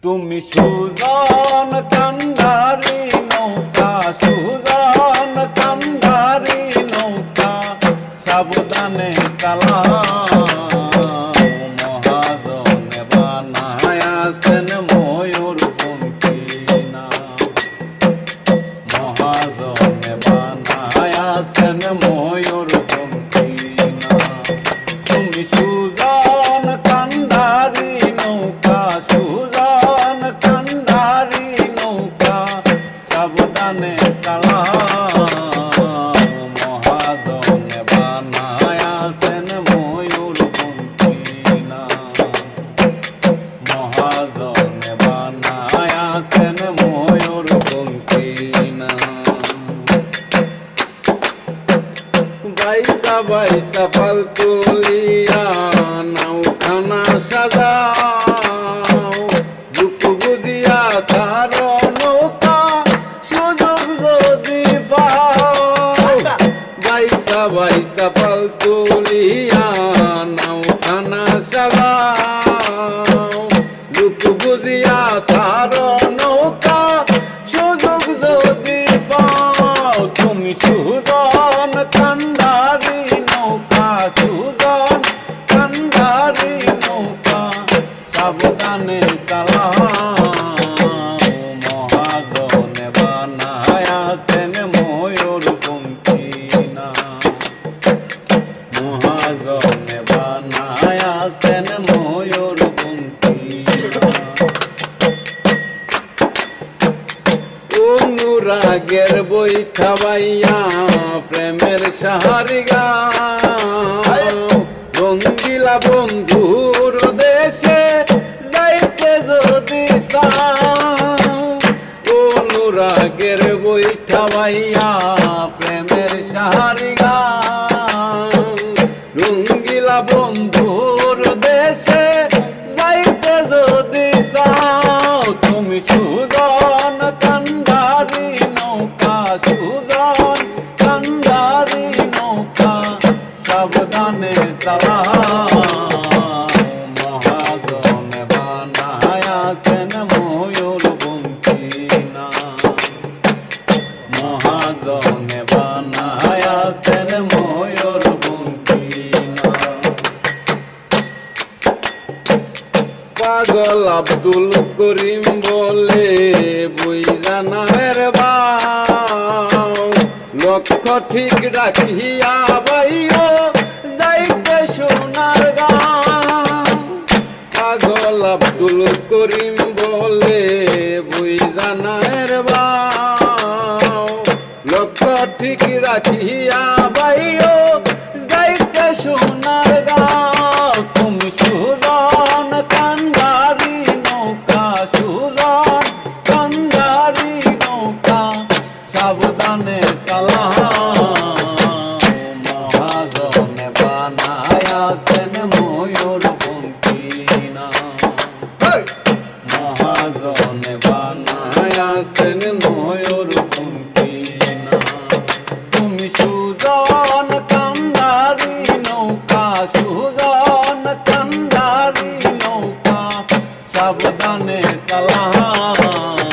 তুমি সুজন কান্ডারি নৌকা, সুজন কান্ডারি নৌকা, সাবধানে চালাও। মহাজনে বানায়াছেন ময়ূরপঙ্খী নাও, মহাজনে বানায়াছেন ময়ূরপঙ্খী নাও। তুমি সুজন কান্ডারি নৌকা, সুজন কান্ডারি নৌকা, সাবধানে চালাও। মহাজনে বানায়াছেন ময়ূরপঙ্খী নাও, মহাজনে বানায়াছেন ময়ূরপঙ্খী নাও। বাইসা বাইসা পাল তুলিয়া নাওখানা সাজাও, বুক বুদিয়া সারো নৌকা, সুযোগ যদি পাও। বাইসা বাইসা পাল তুলিয়া নাওখানা সাজাও, বুক বুদিয়া সারো নৌকা, সুযোগ যদি পাও। তুমি সুজন কান্ডারি নৌকা, সুজন কান্ডারি নৌকা, সাবধানে চালাও। মহাজনে বানায়াছেন ময়ূরপঙ্খী নাও, মহাজনে বানায়াছেন ময়ূরপঙ্খী নাও। অনুরাগের বৈঠা বাইয়া প্রেমের সাহারি গাও, রঙ্গিলা বন্ধুর দেশে যাইতে যদি চাও। অনুরাগের বৈঠা বাইয়া প্রেমের সাহারি গাও, রঙ্গিলা বন্ধুর দেশে যাইতে যদি চাও। তুমি সুজন কান্ডারি নৌকা, সুজন কান্ডারি নৌকা, সাবধানে চালাও। মহাজনে বানায়াছেন ময়ূরপঙ্খী নাও, মহাজনে বানায়াছেন ময়ূরপঙ্খী নাও। পাগল আব্দুল করিম বলে বুইরা নামের বাও, লক্ষ্য ঠিক রাখিয়া বাইও যাইতে সোনার গাঁও। পাগল আব্দুল করিম বলে বুইরা নামের বাও, লক্ষ্য ঠিক রাখিয়া বাইও যাইতে সোনার গাঁও। তুমি সুজন কান্ডারি নৌকা, সুজন কান্ডারি নৌকা, সাবধানে চালাও। মহাজনে বানায়াছেন ময়ূরপঙ্খী নাও, মহাজনে বানায়াছেন ময়ূরপঙ্খী নাও। তুমি সুজন কান্ডারি নৌকা, সুজন কান্ডারি নৌকা, সাবধানে চালাও।